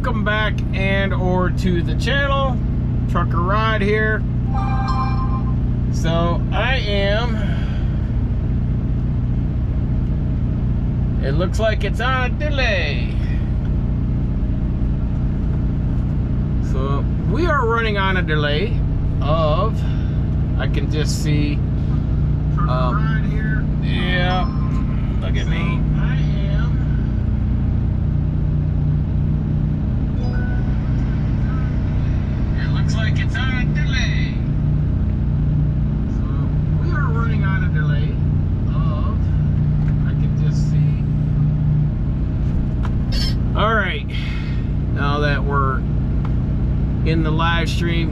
welcome back and or to the channel. Trucker Rod here. So I am, it looks like it's on a delay. So we are running on a delay of, I can just see, Rod here. Yeah, look at me. Like it's on a delay. So we are running on a delay of, I can just see. All right, now that we're in the live stream,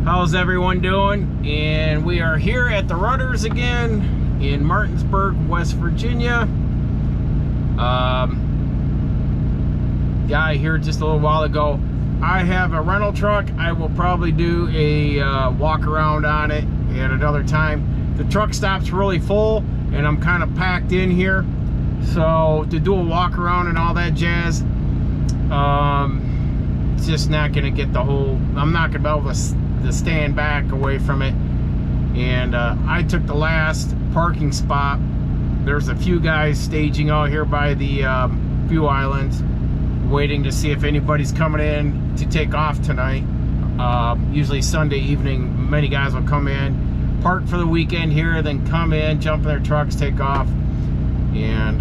how's everyone doing? And we are here at the Rudders again in Martinsburg, West Virginia. Guy here just a little while ago. I have a rental truck. I will probably do a walk around on it at another time. The truck stop's really full and I'm kind of packed in here. So to do a walk around and all that jazz, it's just not gonna get the whole, I'm not gonna be able to stand back away from it. And I took the last parking spot. There's a few guys staging out here by the fuel islands, waiting to see if anybody's coming in to take off tonight. Usually Sunday evening, many guys will come in, park for the weekend here, then come in, jump in their trucks, take off. And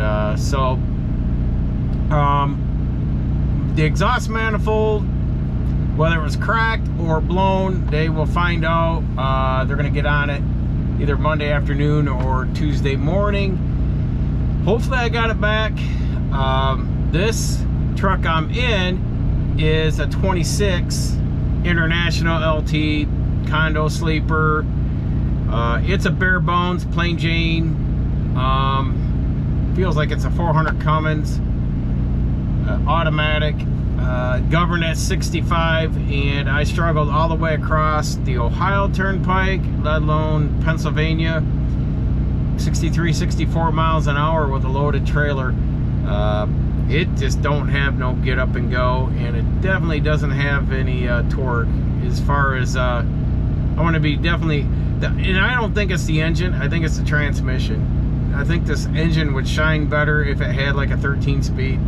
the exhaust manifold, whether it was cracked or blown, they will find out. They're gonna get on it either Monday afternoon or Tuesday morning. Hopefully I got it back. This truck I'm in is a 26 International LT condo sleeper. It's a bare bones plain Jane. Feels like it's a 400 Cummins automatic, governed at 65, and I struggled all the way across the Ohio Turnpike, let alone Pennsylvania. 63, 64 miles an hour with a loaded trailer. It just don't have no get up and go, and it definitely doesn't have any torque. As far as I want to be definitely, and I don't think it's the engine, I think it's the transmission. I think this engine would shine better if it had like a 13 speed.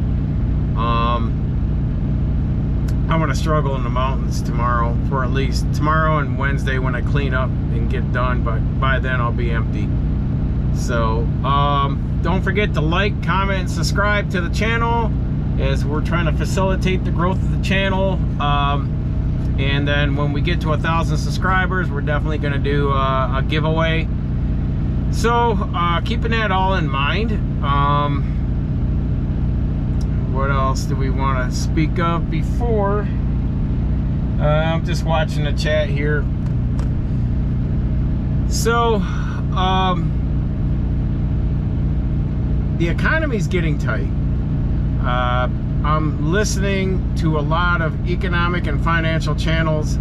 I'm gonna struggle in the mountains tomorrow, for at least tomorrow and Wednesday when I clean up and get done, but by then I'll be empty. So don't forget to like, comment, and subscribe to the channel, as we're trying to facilitate the growth of the channel. And then when we get to 1,000 subscribers, we're definitely going to do a giveaway. So keeping that all in mind, what else do we want to speak of before? I'm just watching the chat here. So the economy's getting tight. I'm listening to a lot of economic and financial channels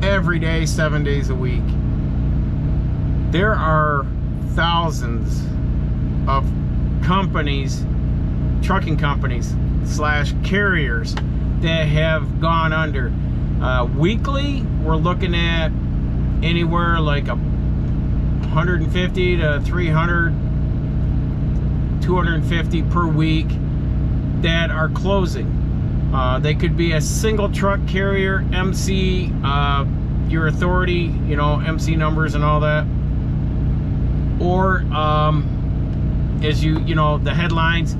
every day, 7 days a week. There are thousands of companies, trucking companies / carriers, that have gone under. Weekly, we're looking at anywhere like 150 to 300, 250 per week that are closing. They could be a single truck carrier, MC, your authority, you know, MC numbers and all that. Or as you know, the headlines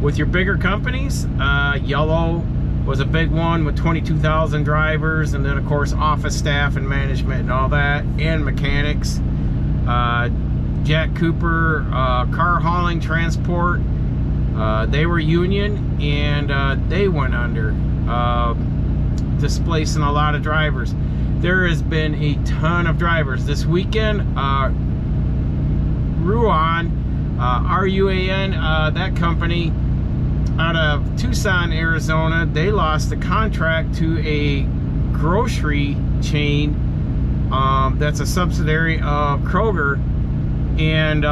with your bigger companies, Yellow was a big one with 22,000 drivers, and then of course office staff and management and all that, and mechanics. Jack Cooper, car hauling transport, they were union, and they went under, displacing a lot of drivers. There has been a ton of drivers this weekend. Ruan, R-U-A-N, that company out of Tucson, Arizona, they lost the contract to a grocery chain that's a subsidiary of Kroger, and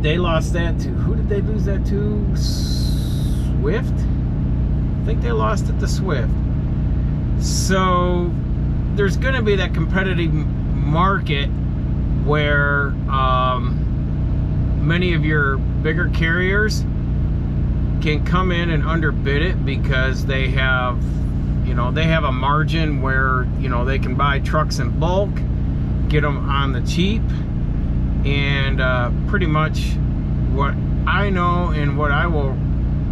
they lost that to, who did they lose that to? Swift. I think they lost it to Swift. So there's going to be that competitive market where many of your bigger carriers can come in and underbid it because they have, you know, they have a margin where, you know, they can buy trucks in bulk, get them on the cheap, and pretty much what I know and what I will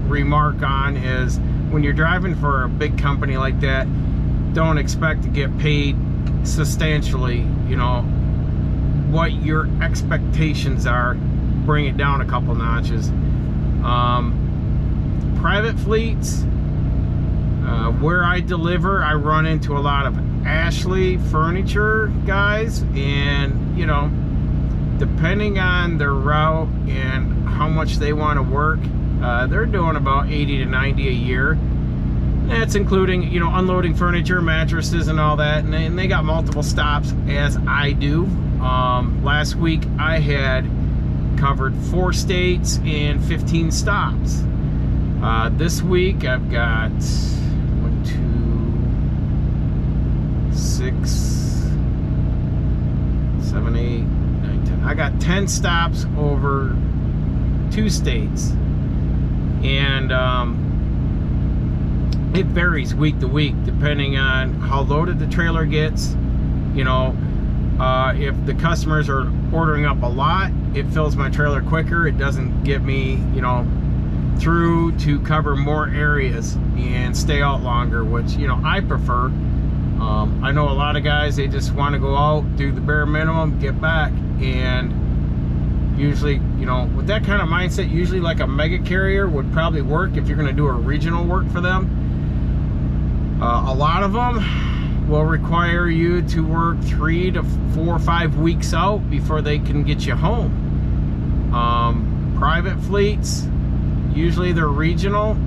remark on is when you're driving for a big company like that, don't expect to get paid substantially. You know, what your expectations are, bring it down a couple notches. Private fleets, where I deliver, I run into a lot of Ashley furniture guys, and you know, depending on their route and how much they want to work, they're doing about 80 to 90 a year. That's including, you know, unloading furniture, mattresses, and all that. And they got multiple stops, as I do. Last week I had covered 4 states and 15 stops. This week I've got 1, 2, 6, 7, 8, 9, 10. I got 10 stops over 2 states. And it varies week to week depending on how loaded the trailer gets. You know, if the customers are ordering up a lot, it fills my trailer quicker. It doesn't get me, you know, through to cover more areas and stay out longer, which, you know, I prefer. I know a lot of guys, they just want to go out, do the bare minimum, get back. And usually, you know, with that kind of mindset, usually like a MegaCarrier would probably work if you're going to do a regional work for them. A lot of them will require you to work 3 to 4 or 5 weeks out before they can get you home. Private fleets, usually they're regional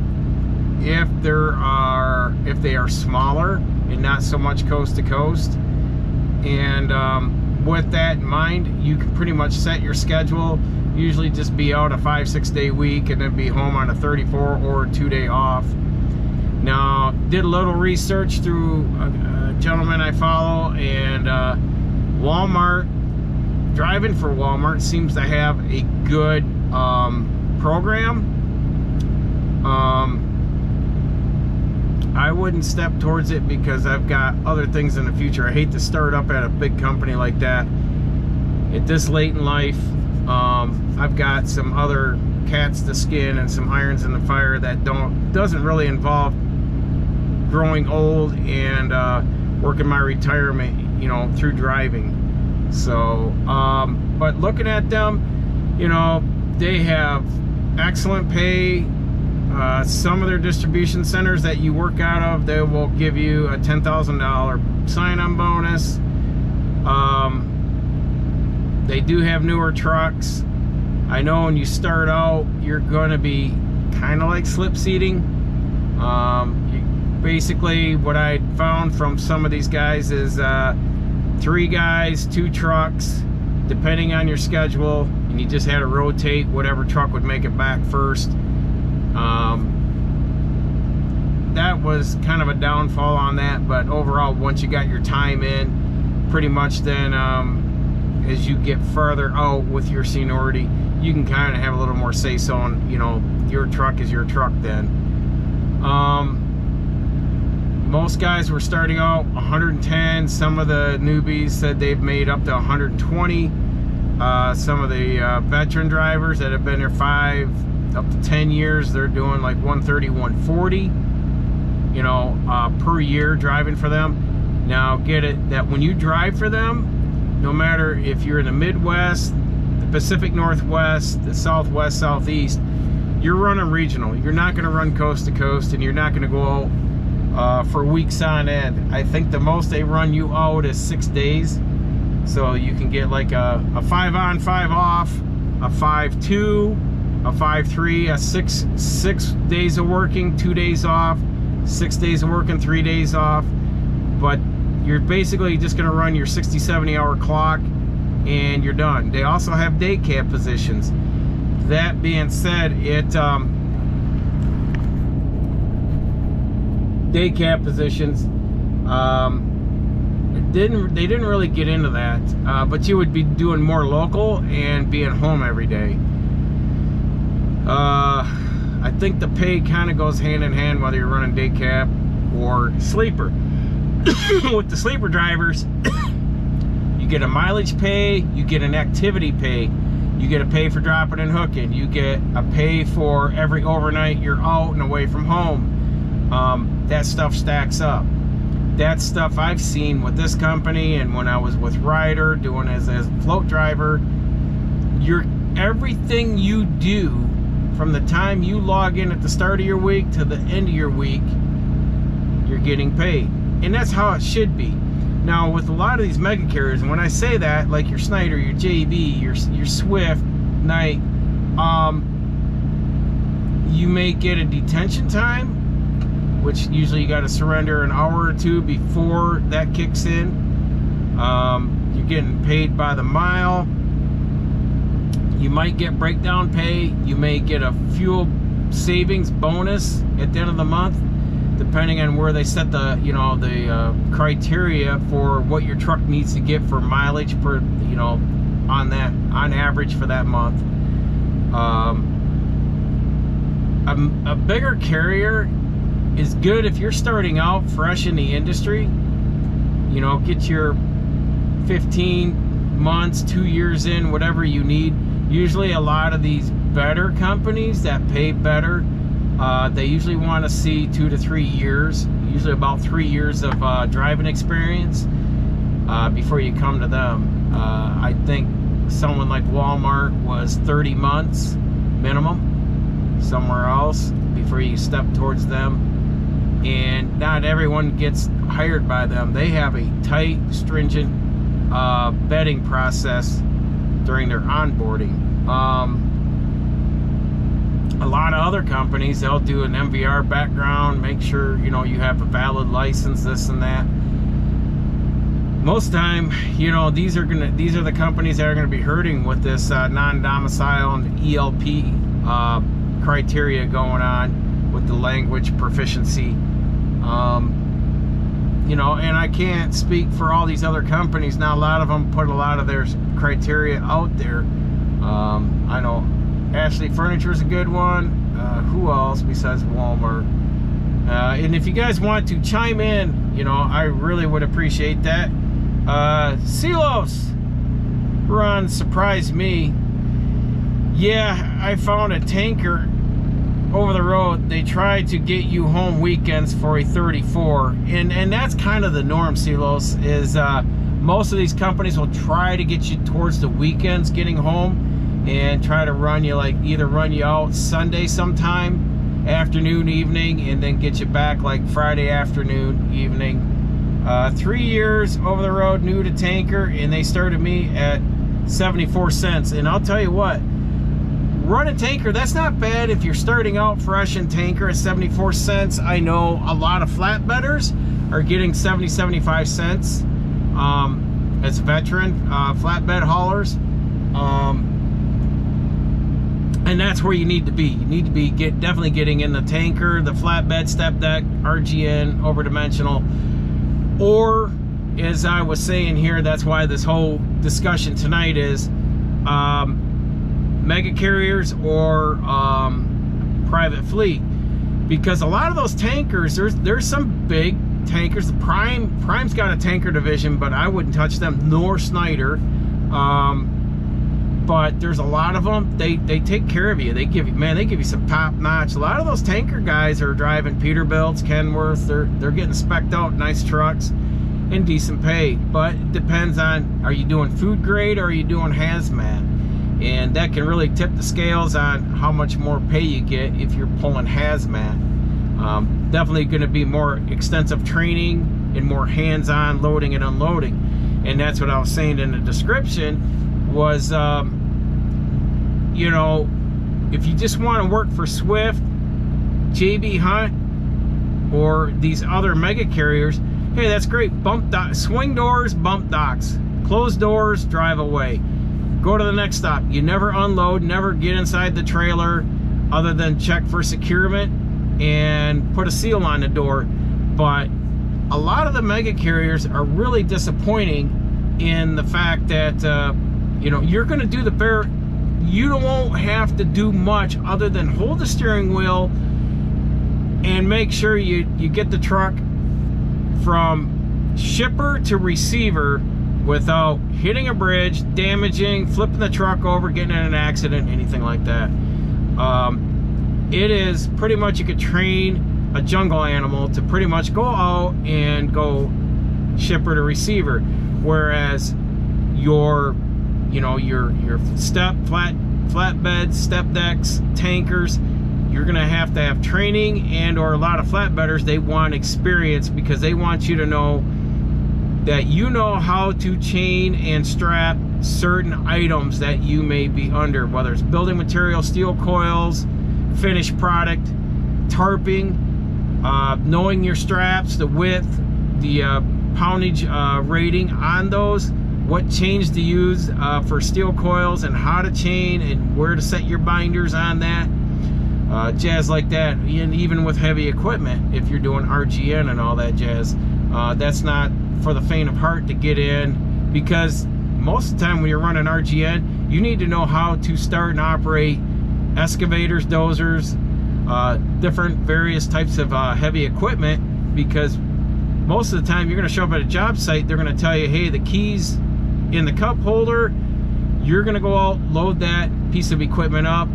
if they are smaller and not so much coast to coast. And with that in mind, you can pretty much set your schedule. Usually just be out a 5-6 day week and then be home on a 34 or 2 day off. Now, did a little research through a gentleman I follow, and Walmart, driving for Walmart seems to have a good program. I wouldn't step towards it because I've got other things in the future. I hate to start up at a big company like that at this late in life. I've got some other cats to skin and some irons in the fire that doesn't really involve growing old and working my retirement, you know, through driving. So but looking at them, you know, they have excellent pay. Some of their distribution centers that you work out of, they will give you a $10,000 sign-on bonus. They do have newer trucks. I know when you start out, you're going to be kind of like slip seating. Basically, what I found from some of these guys is 3 guys, 2 trucks, depending on your schedule, and you just had to rotate whatever truck would make it back first. That was kind of a downfall on that, but overall, once you got your time in, pretty much then as you get further out with your seniority, you can kind of have a little more say-so on, you know, your truck is your truck then. Most guys were starting out 110. Some of the newbies said they've made up to 120. Some of the veteran drivers that have been there 5 up to 10 years, they're doing like 130, 140, you know, per year driving for them. Now get it that when you drive for them, no matter if you're in the Midwest, the Pacific Northwest, the Southwest, Southeast, you're running regional. You're not going to run coast to coast, and you're not going to go out for weeks on end. I think the most they run you out is 6 days. So you can get like a 5 on, 5 off, a 5-2, a 5-3, a 6 days of working, 2 days off, 6 days of working, 3 days off. But you're basically just going to run your 60-70 hour clock and you're done. They also have day cab positions. That being said, day cab positions. They didn't really get into that, but you would be doing more local and being home every day. I think the pay kind of goes hand in hand whether you're running day cab or sleeper. With the sleeper drivers, you get a mileage pay, you get an activity pay, you get a pay for dropping and hooking, you get a pay for every overnight you're out and away from home. That stuff stacks up. That's stuff I've seen with this company, and when I was with Ryder doing as a float driver, everything you do from the time you log in at the start of your week to the end of your week, you're getting paid. And that's how it should be. Now, with a lot of these mega carriers, and when I say that, like your Snyder, your JB, your Swift, Knight, you may get a detention time, which usually you got to surrender an hour or two before that kicks in. You're getting paid by the mile. You might get breakdown pay. You may get a fuel savings bonus at the end of the month, depending on where they set the the criteria for what your truck needs to get for mileage per on average for that month. A bigger carrier is good if you're starting out fresh in the industry. Get your 15 months, 2 years in, whatever you need. Usually a lot of these better companies that pay better, they usually want to see 2 to 3 years, usually about 3 years of driving experience before you come to them. I think someone like Walmart was 30 months minimum somewhere else before you step towards them. And not everyone gets hired by them. They have a tight, stringent vetting process during their onboarding. A lot of other companies, they'll do an MVR background, make sure you have a valid license, this and that. Most time, these are the companies that are going to be hurting with this non-domicile and ELP criteria going on with the language proficiency. And I can't speak for all these other companies. Now, a lot of them put a lot of their criteria out there. I know Ashley Furniture is a good one. Who else besides Walmart? And if you guys want to chime in, I really would appreciate that. Silos Run surprised me. Yeah, I found a tanker over the road. They tried to get you home weekends for a 34, and that's kind of the norm. Silos is most of these companies will try to get you towards the weekends getting home and try to run you, like either run you out Sunday sometime afternoon, evening, and then get you back like Friday afternoon, evening. 3 years over the road, new to tanker, and they started me at 74 cents. And I'll tell you what, running tanker, that's not bad if you're starting out fresh in tanker at 74 cents. I know a lot of flatbedders are getting 70, 75 cents as veteran flatbed haulers. And that's where you need to be. You need to be definitely getting in the tanker, the flatbed, step deck, RGN, overdimensional. Or, as I was saying here, that's why this whole discussion tonight is mega carriers or private fleet, because a lot of those tankers, there's some big tankers. The Prime's got a tanker division, but I wouldn't touch them, nor Snyder. But there's a lot of them. They take care of you. They give you some top notch. A lot of those tanker guys are driving Peterbilts, Kenworth. They're getting spec'd out, nice trucks and decent pay. But it depends on, are you doing food grade or are you doing hazmat? And that can really tip the scales on how much more pay you get if you're pulling hazmat. Definitely going to be more extensive training and more hands-on loading and unloading. And that's what I was saying in the description was, if you just want to work for Swift, JB Hunt, or these other mega carriers, hey, that's great. Swing doors, bump docks. Closed doors, drive away. Go to the next stop. You never unload, never get inside the trailer other than check for securement and put a seal on the door. But a lot of the mega carriers are really disappointing in the fact that you know, you're going to do the bare, you won't have to do much other than hold the steering wheel and make sure you get the truck from shipper to receiver without hitting a bridge, damaging, flipping the truck over, getting in an accident, anything like that. It is pretty much, you could train a jungle animal to pretty much go out and go shipper to receiver, whereas your, you know, your flatbeds, step decks, tankers, you're gonna have to have training, and or a lot of flatbedders, they want experience because they want you to know that you know how to chain and strap certain items that you may be under, whether it's building material, steel coils, finished product, tarping, knowing your straps, the width, the poundage rating on those, what chains to use for steel coils, and how to chain and where to set your binders on that, jazz like that. And even with heavy equipment, if you're doing RGN and all that jazz, that's not for the faint of heart to get in, because most of the time when you're running RGN, you need to know how to start and operate excavators, dozers, different various types of heavy equipment, because most of the time you're going to show up at a job site, they're going to tell you, hey, the keys in the cup holder, you're going to go out, load that piece of equipment up,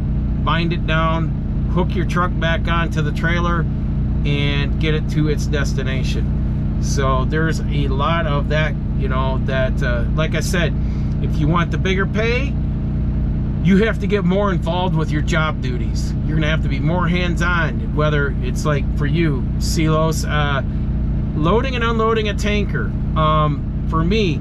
bind it down, hook your truck back onto the trailer, and get it to its destination. So there's a lot of that, you know, that like I said, if you want the bigger pay, you have to get more involved with your job duties. You're gonna have to be more hands-on, whether it's like for you, Silos, loading and unloading a tanker. For me,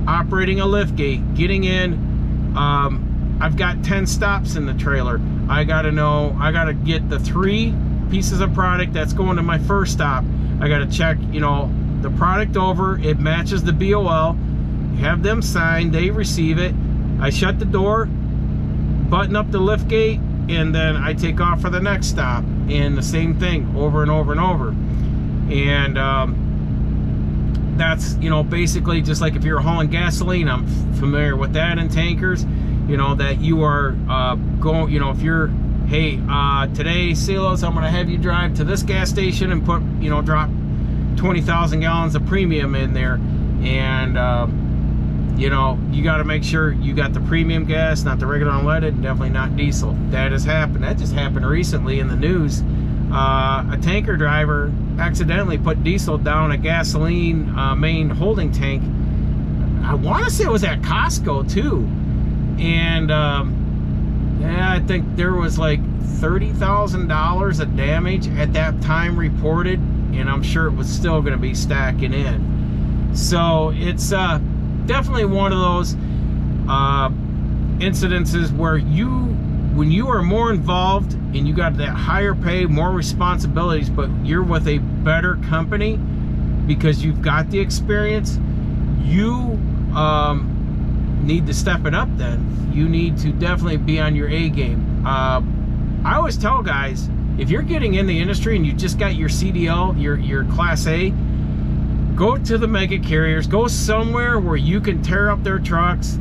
operating a lift gate, getting in, I've got 10 stops in the trailer. I gotta know, I gotta get the 3 pieces of product that's going to my first stop. I gotta check, you know, the product over, it matches the BOL, have them sign, they receive it, I shut the door, button up the lift gate, and then I take off for the next stop, and the same thing over and over and over. And that's, you know, basically just like if you're hauling gasoline, I'm familiar with that in tankers, you know, that you are going, you know, if you're, hey, today, Silos, I'm gonna have you drive to this gas station and put, you know, drop 20,000 gallons of premium in there, and you know, you got to make sure you got the premium gas, not the regular unleaded, and definitely not diesel. That has happened. That just happened recently in the news. A tanker driver accidentally put diesel down a gasoline main holding tank. I want to say it was at Costco too, and yeah, I think there was like $30,000 of damage at that time reported, and I'm sure it was still going to be stacking in. So it's definitely one of those incidences where when you are more involved and you got that higher pay, more responsibilities, but you're with a better company because you've got the experience, you need to step it up then. You need to definitely be on your A game. I always tell guys, if you're getting in the industry and you just got your CDL, your Class A, go to the mega carriers, go somewhere where you can tear up their trucks,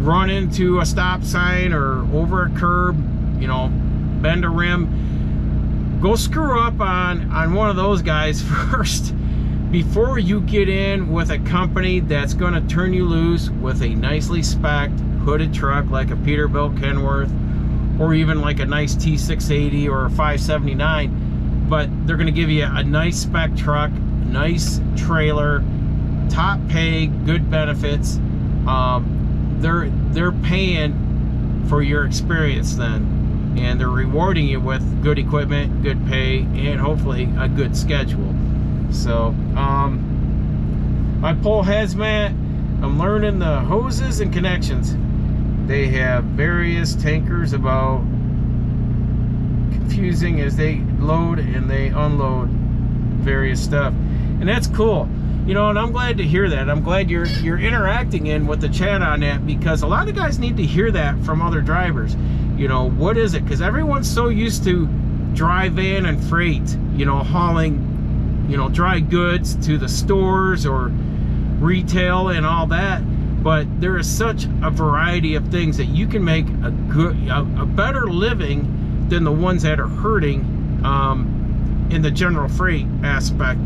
run into a stop sign or over a curb, you know, bend a rim. Go screw up on one of those guys first before you get in with a company that's going to turn you loose with a nicely spec'd hooded truck like a Peterbilt Kenworth, or even like a nice T680 or a 579, but they're going to give you a nice spec truck, nice trailer, top pay, good benefits. They're paying for your experience then, and they're rewarding you with good equipment, good pay, and hopefully a good schedule. So my pole hazmat, I'm learning the hoses and connections. They have various tankers about confusing as they load and they unload various stuff, and that's cool, you know. And I'm glad to hear that. I'm glad you're interacting in with the chat on that, because a lot of guys need to hear that from other drivers. You know, what is it? Because everyone's so used to dry van and freight, you know, hauling you know, dry goods to the stores or retail and all that. But there is such a variety of things that you can make a better living than the ones that are hurting in the general freight aspect.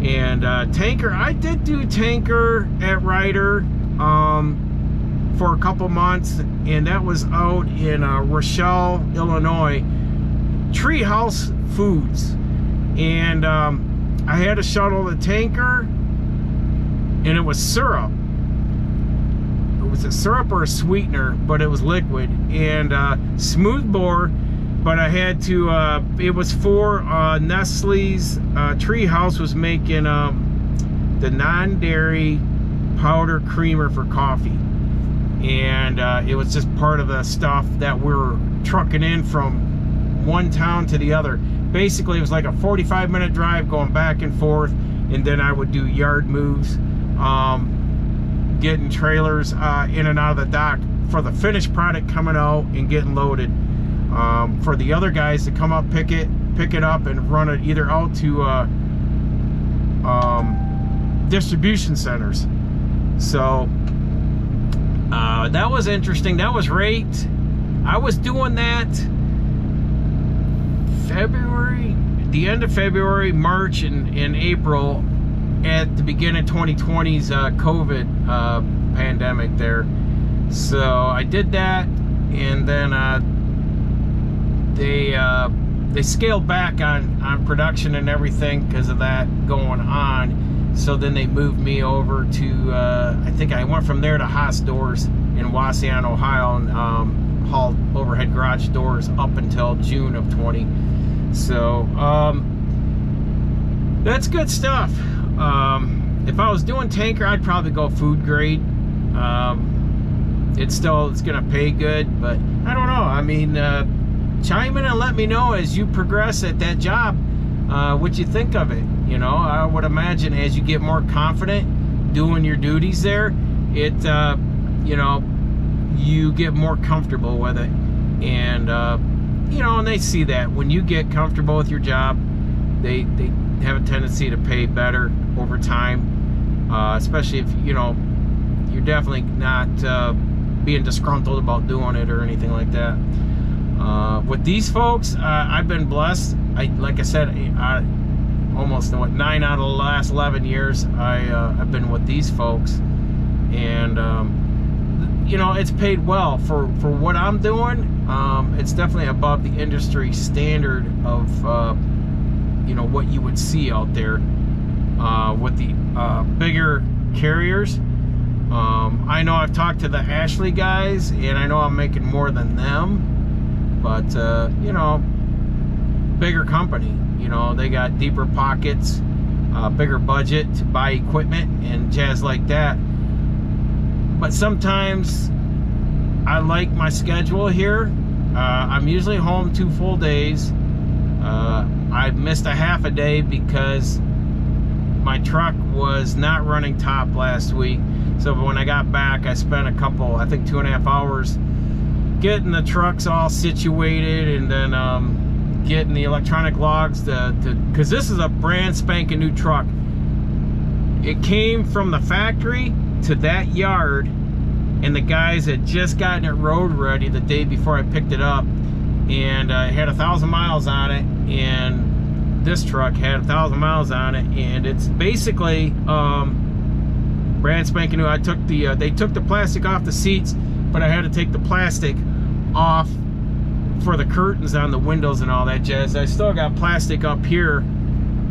And tanker, I did do tanker at Ryder for a couple months, and that was out in Rochelle, Illinois. Treehouse Foods. And I had to shuttle the tanker, and it was syrup. It was a syrup or a sweetener, but it was liquid, and smooth bore. But I had to, it was for Nestle's, Treehouse was making the non-dairy powder creamer for coffee. And it was just part of the stuff that we're trucking in from one town to the other. Basically, it was like a 45-minute drive going back and forth, and then I would do yard moves, getting trailers in and out of the dock for the finished product coming out and getting loaded. For the other guys to come up, pick it up and run it either out to distribution centers. So that was interesting. That was great. I was doing that February, the end of February, March, and April at the beginning of 2020's COVID pandemic there. So I did that, and then they scaled back on production and everything because of that going on. So then they moved me over to I think I went from there to Haas Doors in Waseon, Ohio, and hauled overhead garage doors up until June of 20. So that's good stuff. If I was doing tanker, I'd probably go food grade. It's gonna pay good, but I don't know. I mean, chime in and let me know as you progress at that job what you think of it. You know, I would imagine as you get more confident doing your duties there, it you know, you get more comfortable with it. And you know, and they see that when you get comfortable with your job, they have a tendency to pay better over time, especially if, you know, you're definitely not being disgruntled about doing it or anything like that. With these folks, I've been blessed. Like I said, almost 9 out of the last 11 years I've been with these folks, and you know, it's paid well for what I'm doing. It's definitely above the industry standard of you know, what you would see out there with the bigger carriers. I know I've talked to the Ashley guys, and I know I'm making more than them, but you know, bigger company, you know, they got deeper pockets, bigger budget to buy equipment and jazz like that. But sometimes I like my schedule here. I'm usually home 2 full days. I missed a half a day because my truck was not running top last week. So when I got back, I spent a couple, I think 2.5 hours getting the trucks all situated, and then getting the electronic logs because this is a brand spanking new truck. It came from the factory to that yard, and the guys had just gotten it road ready the day before I picked it up, and it had 1,000 miles on it, and this truck had 1,000 miles on it, and it's basically brand spanking new. I took the they took the plastic off the seats, but I had to take the plastic off for the curtains on the windows and all that jazz. I still got plastic up here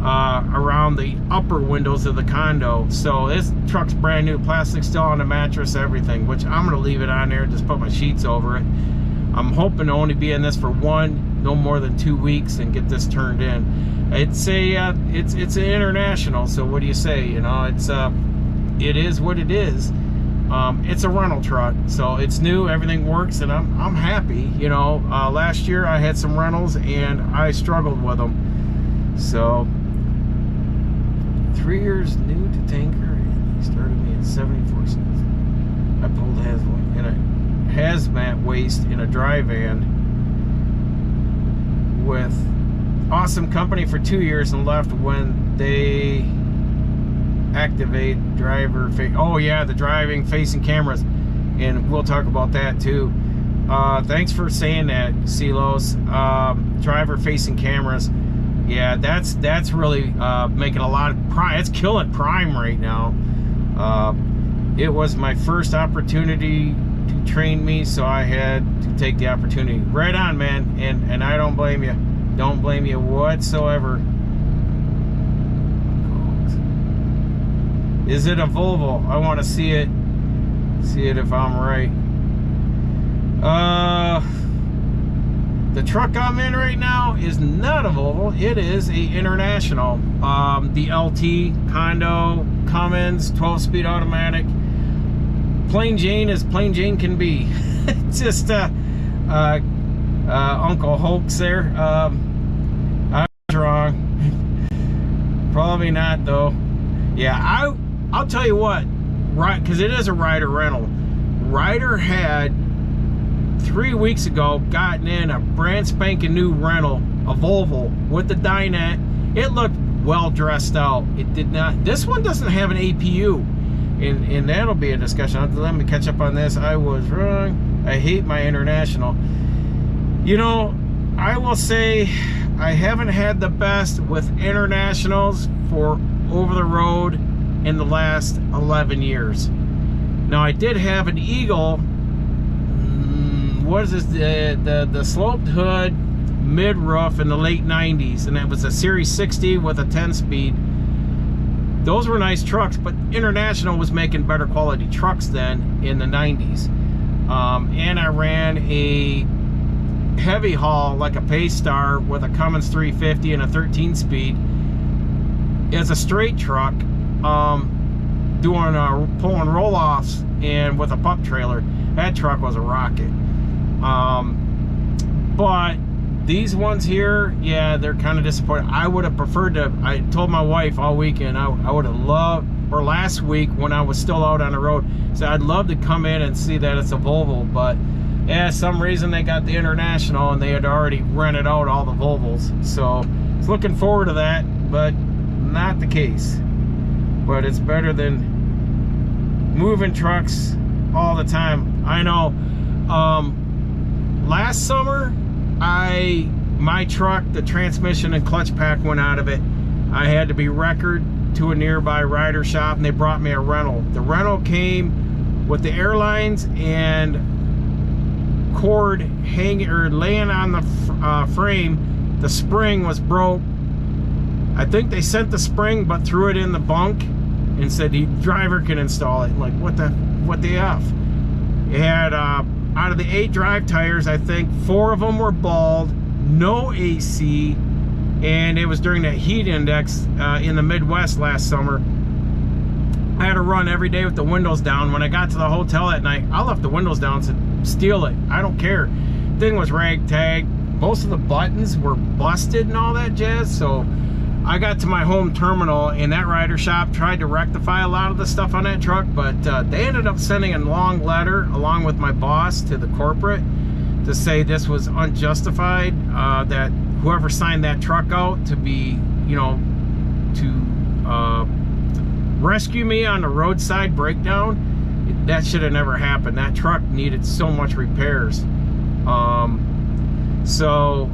around the upper windows of the condo. So this truck's brand new, plastic still on the mattress, everything, which I'm gonna leave it on there and just put my sheets over it. I'm hoping to only be in this for no more than 2 weeks and get this turned in. It's an international, so what do you say? You know, it is what it is. It's a rental truck, so it's new, everything works, and I'm happy. You know, last year I had some rentals and I struggled with them. So 3 years new to tanker, and he started me at 74 cents. I pulled hazmat waste in a dry van with awesome company for 2 years and left when they activate driver oh yeah, the driving facing cameras, and we'll talk about that too. Thanks for saying that, Silos. Driver facing cameras, yeah, that's really making a lot of prime. It's killing prime right now. It was my first opportunity to train me, so I had to take the opportunity. Right on, man, and I don't blame you. Don't blame you whatsoever. Is it a Volvo? I want to see it. See it if I'm right. The truck I'm in right now is not a Volvo. It is a International. The LT Condo Cummins 12-speed automatic. Plain Jane as plain Jane can be. Just Uncle Hoax there. I was wrong. Probably not though. Yeah, I'll tell you what, right? Because it is a Ryder rental. Ryder had 3 weeks ago gotten in a brand spanking new rental, a Volvo with the dinette. It looked well dressed out. It did not. This one doesn't have an APU, and that'll be a discussion. Let me catch up on this. I was wrong. I hate my International. You know, I will say I haven't had the best with Internationals for over the road in the last 11 years. Now I did have an Eagle, what is this, the sloped hood mid roof in the late 90s, and it was a Series 60 with a 10-speed. Those were nice trucks, but International was making better quality trucks then in the 90s. And I ran a heavy haul like a Paystar with a Cummins 350 and a 13-speed as a straight truck, doing pulling roll-offs and with a pup trailer. That truck was a rocket. But these ones here, yeah, they're kind of disappointing. I would have preferred to, I told my wife all weekend, I would have loved, or last week when I was still out on the road, so I'd love to come in and see that it's a Volvo, but yeah, some reason they got the International and they had already rented out all the Volvos. So I was looking forward to that, but not the case. But it's better than moving trucks all the time. I know. Last summer, my truck, the transmission and clutch pack went out of it. I had to be wreckered to a nearby Ryder shop, and they brought me a rental. The rental came with the airlines and cord hanging or laying on the frame. The spring was broke. I think they sent the spring but threw it in the bunk and said the driver can install it. Like, what the F? It had out of the 8 drive tires, I think 4 of them were bald, no AC, and it was during that heat index in the Midwest last summer. I had to run every day with the windows down. When I got to the hotel at night, I left the windows down and said, steal it, I don't care. Thing was ragtag. Most of the buttons were busted and all that jazz. So I got to my home terminal, and that Ryder shop tried to rectify a lot of the stuff on that truck, but they ended up sending a long letter along with my boss to the corporate to say this was unjustified, that whoever signed that truck out to be, you know, to rescue me on the roadside breakdown, that should have never happened. That truck needed so much repairs. So,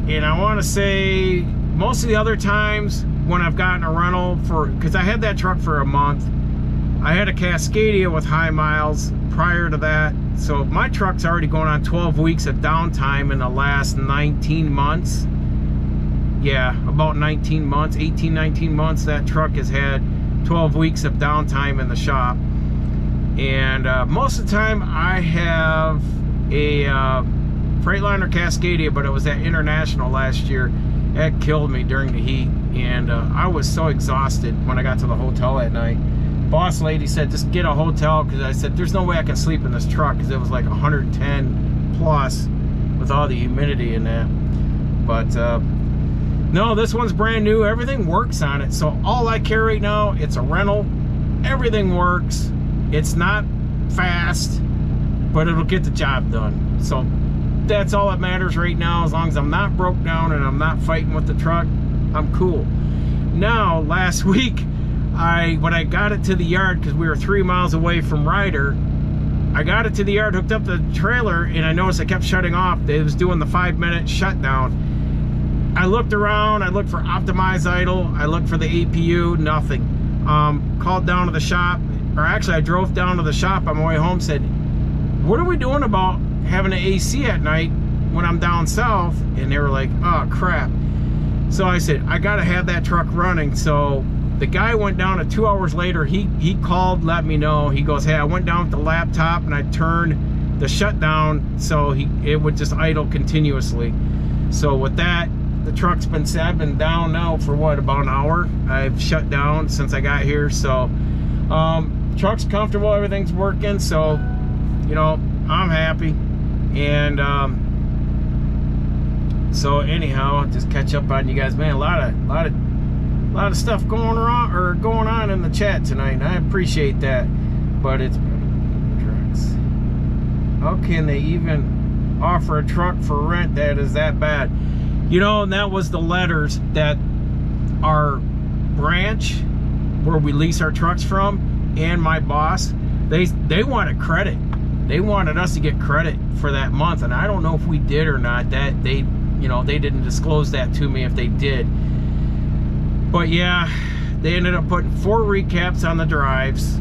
and I want to say, most of the other times when I've gotten a rental because I had that truck for a month, I had a Cascadia with high miles prior to that. So my truck's already going on 12 weeks of downtime in the last 19 months. Yeah, about 19 months, 18, 19 months, that truck has had 12 weeks of downtime in the shop. And most of the time I have a Freightliner Cascadia, but it was that International last year. That killed me during the heat, and I was so exhausted when I got to the hotel at night. Boss lady said, just get a hotel, because I said, there's no way I can sleep in this truck, because it was like 110 plus with all the humidity in that. But no, this one's brand new. Everything works on it. So all I care right now, it's a rental. Everything works. It's not fast, but it'll get the job done. So that's all that matters right now. As long as I'm not broke down and I'm not fighting with the truck, I'm cool. Now, last week, when I got it to the yard, because we were 3 miles away from Ryder, I got it to the yard, hooked up the trailer, and I noticed I kept shutting off. It was doing the 5-minute shutdown. I looked around, I looked for optimized idle, I looked for the APU, nothing. Called down to the shop, or actually I drove down to the shop on my way home, said, what are we doing about having an AC at night when I'm down south? And they were like, oh crap. So I said, I gotta have that truck running. So the guy went down, and 2 hours later, he called, let me know. He goes, hey, I went down with the laptop and I turned the shutdown so it would just idle continuously. So with that, the truck's been down now for what, about an hour? I've shut down since I got here. So truck's comfortable, everything's working. So, you know, I'm happy. And so anyhow, I'll just catch up on you guys, man. A lot of stuff going on in the chat tonight, and I appreciate that. But it's trucks. How can they even offer a truck for rent that is that bad? You know, and that was the letters that our branch where we lease our trucks from and my boss, they wanted credit. They wanted us to get credit for that month, and I don't know if we did or not. That they didn't disclose that to me if they did. But yeah, they ended up putting 4 recaps on the drives.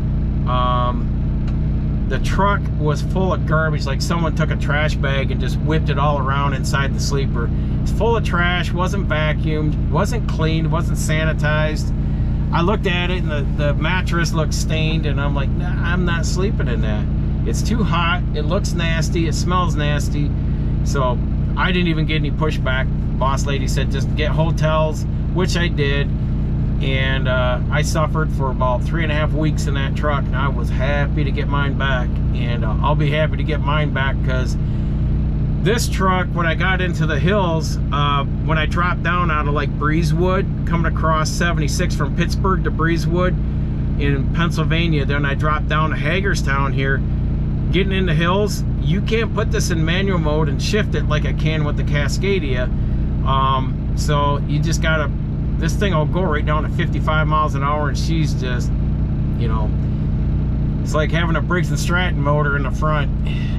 The truck was full of garbage, like someone took a trash bag and just whipped it all around inside the sleeper. It's full of trash, wasn't vacuumed, wasn't cleaned, wasn't sanitized. I looked at it and the mattress looked stained, and I'm like, nah, I'm not sleeping in that. It's too hot, it looks nasty, it smells nasty. So I didn't even get any pushback. Boss lady said just get hotels, which I did. And I suffered for about 3.5 weeks in that truck, and I was happy to get mine back. And I'll be happy to get mine back, because this truck, when I got into the hills, when I dropped down out of like Breezewood, coming across 76 from Pittsburgh to Breezewood in Pennsylvania, then I dropped down to Hagerstown here, getting in the hills, you can't put this in manual mode and shift it like I can with the Cascadia. So you just gotta, this thing will go right down to 55 miles an hour, and she's just, you know, it's like having a Briggs & Stratton motor in the front,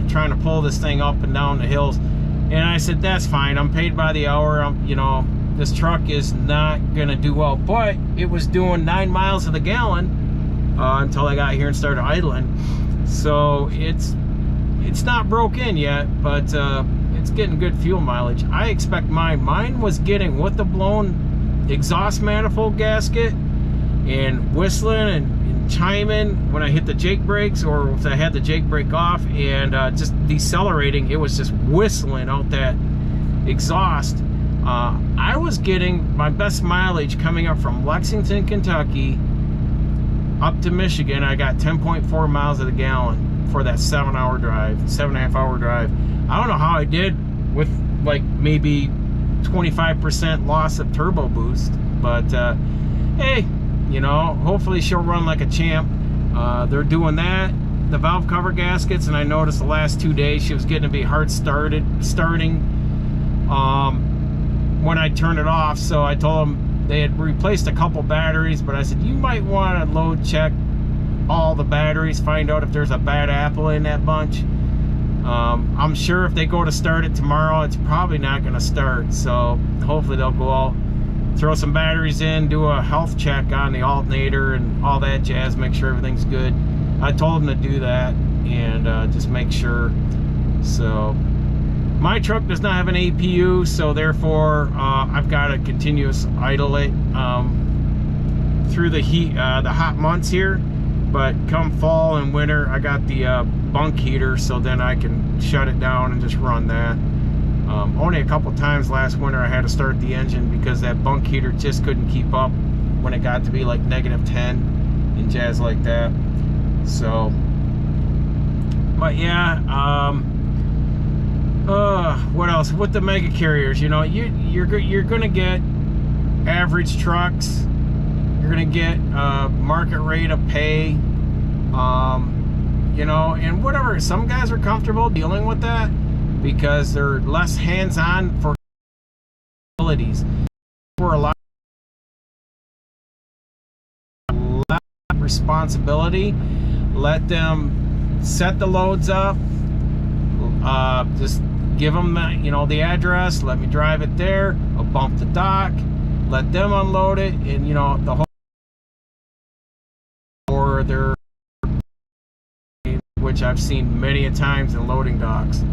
trying to pull this thing up and down the hills. And I said, that's fine, I'm paid by the hour. You know, this truck is not gonna do well. But it was doing 9 miles to the gallon until I got here and started idling. So it's not broke in yet, but it's getting good fuel mileage. I expect mine was getting, with the blown exhaust manifold gasket and whistling and chiming when I hit the Jake brakes, or if I had the Jake brake off, and just decelerating, it was just whistling out that exhaust. I was getting my best mileage coming up from Lexington, Kentucky up to Michigan. I got 10.4 miles to the gallon for that 7.5 hour drive. I don't know how I did with like maybe 25% loss of turbo boost, but hey, you know, hopefully she'll run like a champ. They're doing that, the valve cover gaskets, and I noticed the last 2 days she was getting to be hard starting when I turned it off. So I told them they had replaced a couple batteries, but I said, you might want to load check all the batteries, find out if there's a bad apple in that bunch. I'm sure if they go to start it tomorrow, it's probably not going to start. So hopefully they'll go out, throw some batteries in, do a health check on the alternator and all that jazz, make sure everything's good. I told them to do that, and just make sure. So my truck does not have an APU, so therefore I've got to continuous idle it through the heat, the hot months here. But come fall and winter, I got the bunk heater, so then I can shut it down and just run that. Only a couple times last winter I had to start the engine because that bunk heater just couldn't keep up when it got to be like -10 and jazz like that. So, but yeah, what else? With the MegaCarriers, you know, you're gonna get average trucks. You're gonna get market rate of pay, you know, and whatever. Some guys are comfortable dealing with that. because they're less hands-on for abilities. For a lot of responsibility, let them set the loads up. Just give them the address. Let me drive it there. I'll bump the dock. Let them unload it, and the whole, or their, which I've seen many a times in loading docks.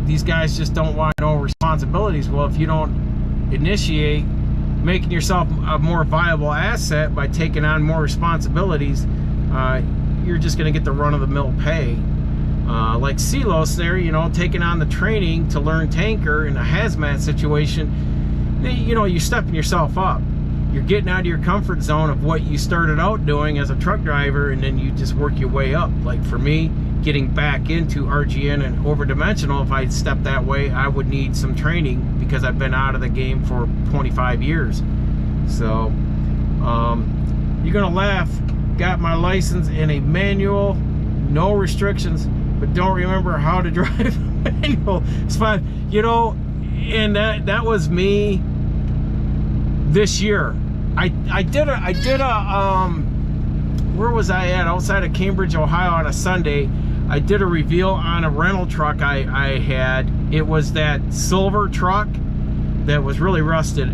These guys just don't want no responsibilities. Well, if you don't initiate making yourself a more viable asset by taking on more responsibilities, you're just going to get the run-of-the-mill pay. Like Silos there, taking on the training to learn tanker in a hazmat situation, you're stepping yourself up. You're getting out of your comfort zone of what you started out doing as a truck driver, and then you just work your way up. Like for me, getting back into RGN and overdimensional, if I'd stepped that way, I would need some training because I've been out of the game for 25 years. So, you're gonna laugh. Got my license in a manual, no restrictions, but don't remember how to drive a manual. It's fine, and that was me this year. I did a where was I at? Outside of Cambridge, Ohio on a Sunday. I did a reveal on a rental truck I had. It was that silver truck that was really rusty,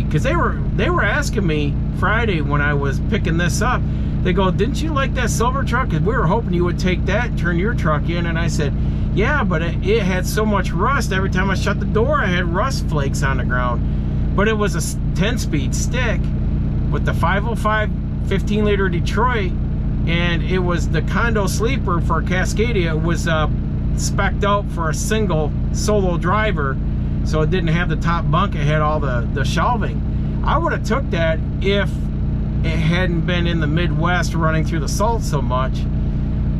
because they were asking me Friday when I was picking this up. They go, "Didn't you like that silver truck? Because we were hoping you would take that and turn your truck in." And I said, "Yeah, but it had so much rust. Every time I shut the door, I had rust flakes on the ground." But it was a 10-speed stick with the 505 15-liter Detroit, and it was the condo sleeper for Cascadia. It was spec'd out for a single solo driver, so it didn't have the top bunk. It had all the shelving. I would have took that if it hadn't been in the Midwest running through the salt so much.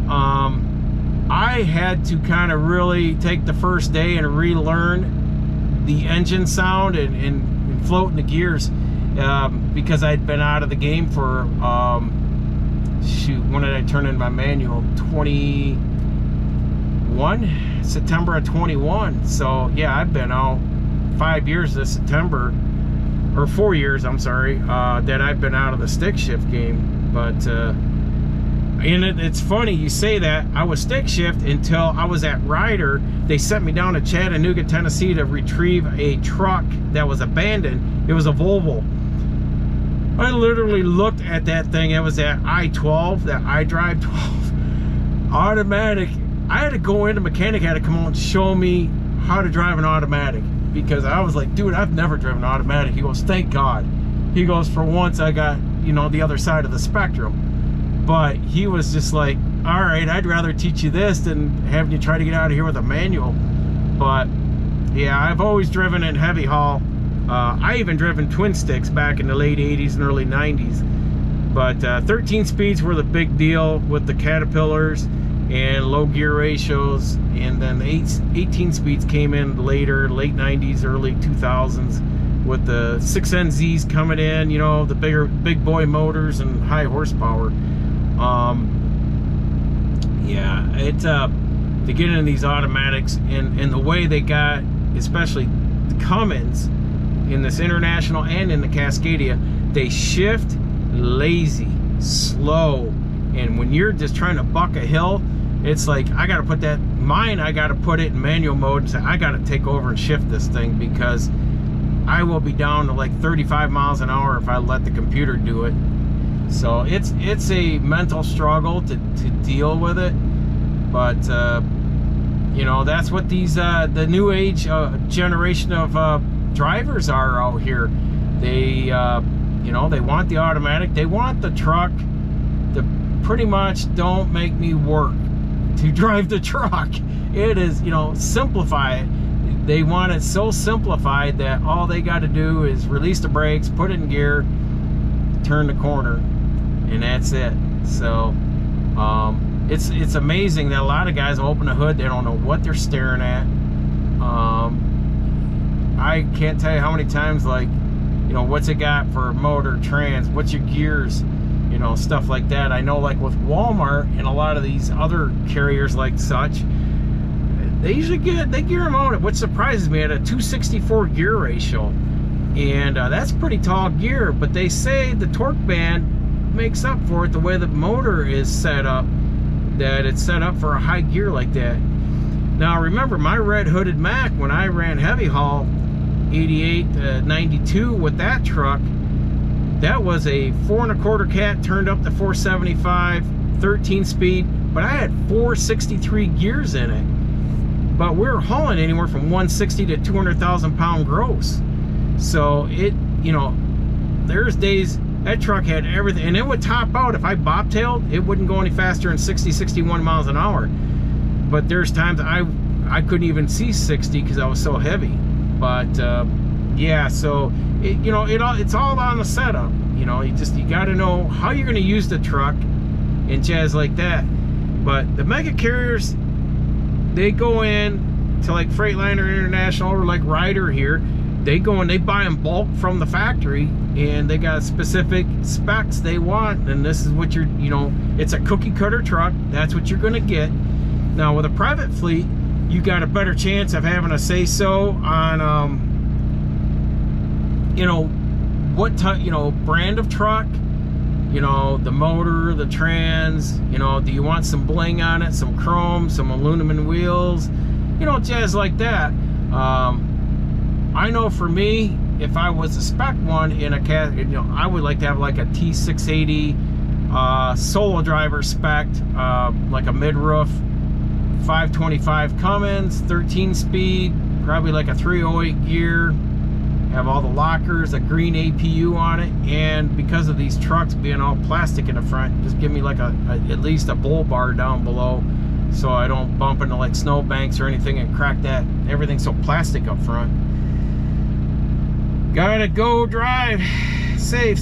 I had to kind of really take the first day and relearn the engine sound and floating the gears, because I'd been out of the game for when did I turn in my manual? 21, September of 21. So yeah, I've been out 5 years this September, or 4 years, I'm sorry, that I've been out of the stick shift game. But it's funny you say that. I was stick shift until I was at Ryder. They sent me down to Chattanooga, Tennessee to retrieve a truck that was abandoned. It was a Volvo. I literally looked at that thing. It was that I-12, that iDrive 12 automatic. I had to go in, the mechanic had to come on and show me how to drive an automatic, because I was like, dude, I've never driven an automatic. He goes, thank God. He goes, for once I got, the other side of the spectrum. But he was just like, all right, I'd rather teach you this than having you try to get out of here with a manual. But yeah, I've always driven in heavy haul. I even driven twin sticks back in the late 80s and early 90s. But 13 speeds were the big deal with the Caterpillars and low gear ratios. And then the 18 speeds came in later, late 90s, early 2000s, with the 6NZs coming in, the big boy motors and high horsepower. Yeah, it's to get into these automatics and the way they got, especially the Cummins in this International and in the Cascadia, they shift lazy, slow, and when you're just trying to buck a hill, it's like I got to put it in manual mode and say I got to take over and shift this thing, because I will be down to like 35 miles an hour if I let the computer do it. So it's a mental struggle to deal with it, but that's what these the new age generation of drivers are out here. They they want the automatic, they want the truck to pretty much don't make me work to drive the truck. It is, simplify it. They want it so simplified that all they got to do is release the brakes, put it in gear, turn the corner, and that's it. So it's amazing that a lot of guys open the hood, they don't know what they're staring at. I can't tell you how many times, like, what's it got for motor, trans, what's your gears, stuff like that. I know, like with Walmart and a lot of these other carriers like such, they gear them out, which surprises me, at a 264 gear ratio. And that's pretty tall gear, but they say the torque band makes up for it the way the motor is set up, that it's set up for a high gear like that. Now remember, my red hooded Mac, when I ran heavy haul 88 to 92 with that truck, that was a 4 1/4 cat turned up to 475, 13 speed, but I had 463 gears in it. But we were hauling anywhere from 160 to 200,000 pound gross. So it, you know, there's days that truck had everything, and it would top out. If I bobtailed, it wouldn't go any faster than 60, 61 miles an hour. But there's times I couldn't even see 60 because I was so heavy. But yeah, so it, you know, it's all on the setup. You know, you got to know how you're going to use the truck and jazz like that. But the MegaCarriers, they go in to like Freightliner International or like Ryder here. They go and they buy in bulk from the factory, and they got specific specs they want, and this is what you're, you know, it's a cookie cutter truck. That's what you're going to get. Now with a private fleet, you got a better chance of having a say-so on, you know, what type, you know, brand of truck, you know, the motor, the trans, you know, do you want some bling on it, some chrome, some aluminum wheels, you know, jazz like that. I know for me, if I was a spec one in a cat, you know, I would like to have like a T680 solo driver spec, like a mid-roof 525 Cummins, 13 speed, probably like a 308 gear, have all the lockers, a green APU on it, and because of these trucks being all plastic in the front, just give me like at least a bull bar down below, so I don't bump into like snowbanks or anything and crack that. Everything's so plastic up front. Gotta go drive safe.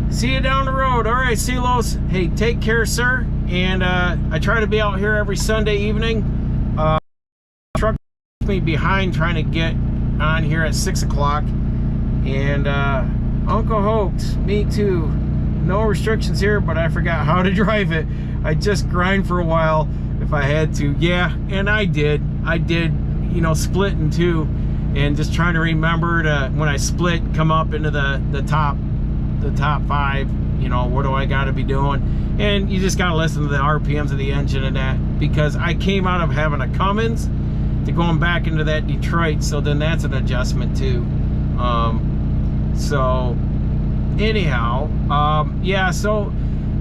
See you down the road. All right, Silos. Hey, take care, sir. And I try to be out here every Sunday evening. Truck me behind trying to get on here at 6 o'clock. And Uncle Hoax, me too. No restrictions here, but I forgot how to drive it. I just grind for a while if I had to. Yeah, and I did, you know, split in two. And just trying to remember to, when I split, come up into the top 5, you know, what do I got to be doing? And you just got to listen to the RPMs of the engine and that, because I came out of having a Cummins to going back into that Detroit, so then that's an adjustment too. So anyhow, yeah, so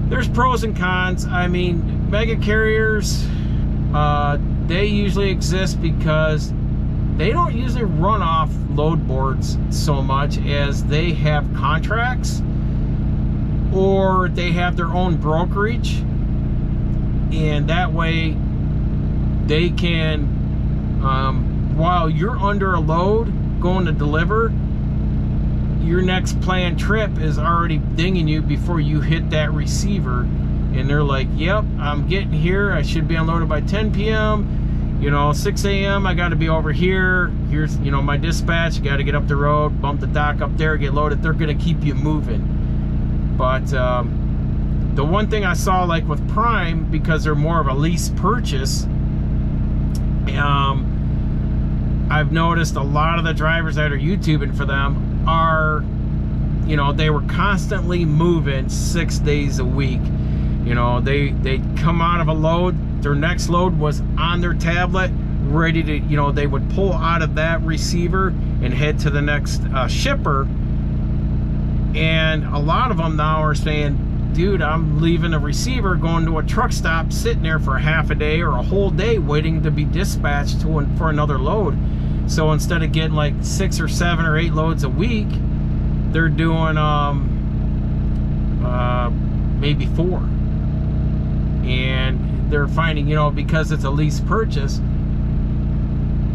there's pros and cons. I mean, MegaCarriers, they usually exist because they don't usually run off load boards so much as they have contracts or they have their own brokerage, and that way they can, while you're under a load going to deliver, your next planned trip is already dinging you before you hit that receiver, and they're like, yep, I'm getting here, I should be unloaded by 10 p.m. You know, 6 a.m. I got to be over here. Here's, you know, my dispatch. You got to get up the road, bump the dock up there, get loaded. They're going to keep you moving. But the one thing I saw, like with Prime, because they're more of a lease purchase, I've noticed a lot of the drivers that are YouTubing for them are, you know, they were constantly moving 6 days a week. You know, they come out of a load. Their next load was on their tablet, ready to, you know, they would pull out of that receiver and head to the next shipper. And a lot of them now are saying, dude, I'm leaving the receiver, going to a truck stop, sitting there for half a day or a whole day waiting to be dispatched for another load. So instead of getting like 6 or 7 or 8 loads a week, they're doing maybe 4. And they're finding, you know, because it's a lease purchase,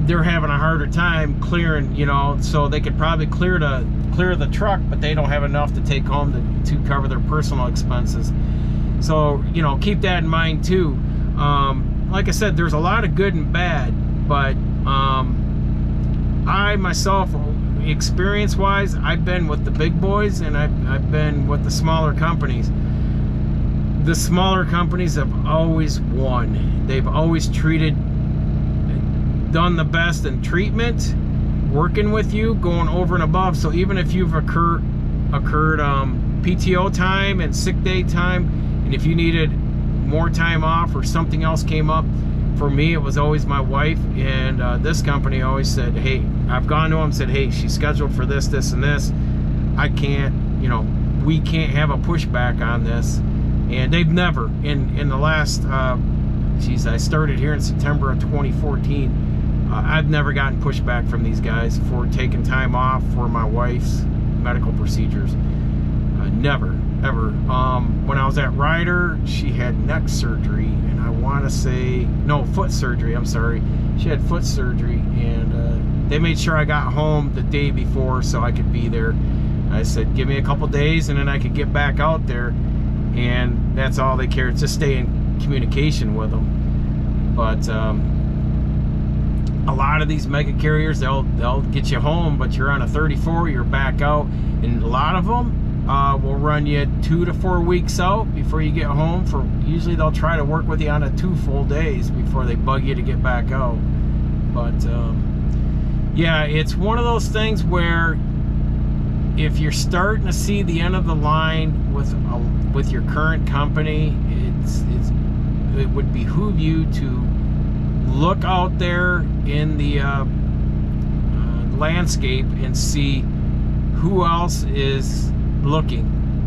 they're having a harder time clearing, you know, so they could probably clear the truck, but they don't have enough to take home to cover their personal expenses. So, you know, keep that in mind too. Like I said, there's a lot of good and bad, but I myself, experience-wise, I've been with the big boys and I've been with the smaller companies. The smaller companies have always won. They've always treated done the best in treatment, working with you, going over and above. So even if you've occurred PTO time and sick day time, and if you needed more time off or something else came up, for me it was always my wife. And this company always said, hey, I've gone to them, said, hey, she's scheduled for this, this, and this. I can't, you know, we can't have a pushback on this. And they've never, in the last, geez, I started here in September of 2014. I've never gotten pushback from these guys for taking time off for my wife's medical procedures. Never, ever. When I was at Ryder, she had neck surgery, and I want to say, no, foot surgery, I'm sorry. She had foot surgery, and they made sure I got home the day before so I could be there. I said, give me a couple days, and then I could get back out there, and that's all they cared, just stay in communication with them. But a lot of these mega carriers, they'll get you home, but you're on a 34, you're back out, and a lot of them will run you 2 to 4 weeks out before you get home. For usually they'll try to work with you on 2 full days before they bug you to get back out. But yeah, it's one of those things where if you're starting to see the end of the line with your current company, it would behoove you to look out there in the landscape and see who else is looking.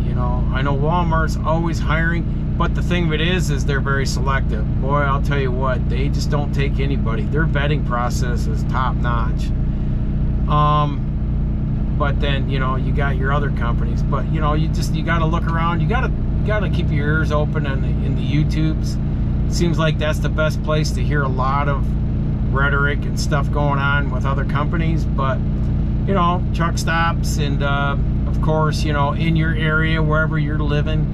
You know, I know Walmart's always hiring, but the thing of it is they're very selective. Boy, I'll tell you what, they just don't take anybody. Their vetting process is top notch. But then, you know, you got your other companies, but you know, you got to look around. You got to keep your ears open in the YouTubes. It seems like that's the best place to hear a lot of rhetoric and stuff going on with other companies. But you know, truck stops, and of course, you know, in your area, wherever you're living,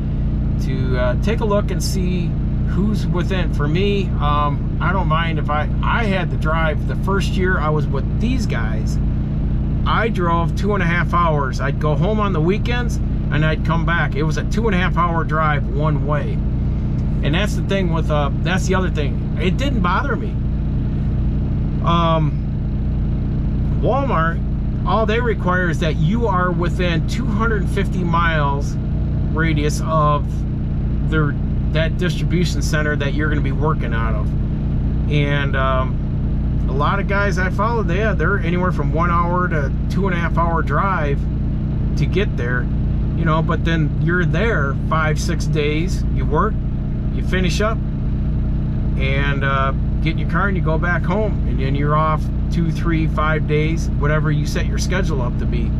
to take a look and see who's within. For me, I don't mind if I had to drive. The first year I was with these guys, I drove 2.5 hours. I'd go home on the weekends and I'd come back. It was a 2.5 hour drive one way. And that's the thing with, that's the other thing. It didn't bother me. Walmart, all they require is that you are within 250 miles radius of that distribution center that you're going to be working out of. And a lot of guys I followed, they're anywhere from 1 hour to 2.5 hour drive to get there, you know. But then you're there 5-6 days, you work, you finish up, and get in your car and you go back home, and then you're off 2, 3, 5 days, whatever you set your schedule up to be.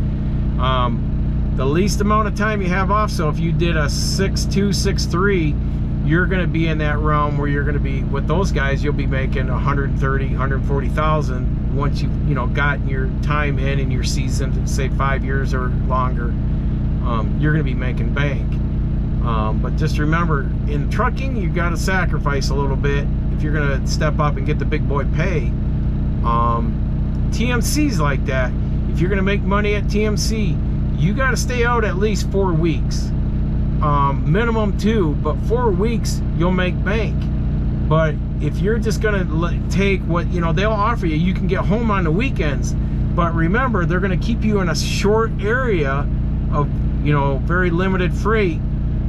The least amount of time you have off. So if you did a 6-2, 6-3, you're going to be in that realm where you're going to be with those guys. You'll be making 130, 140,000 once you know gotten your time in your season, say 5 years or longer. You're going to be making bank. But just remember, in trucking, you got to sacrifice a little bit if you're going to step up and get the big boy pay. TMC's like that. If you're going to make money at TMC, you got to stay out at least 4 weeks. Minimum 2, but 4 weeks you'll make bank. But if you're just gonna take what, you know, they'll offer you, you can get home on the weekends, but remember, they're gonna keep you in a short area of, you know, very limited freight,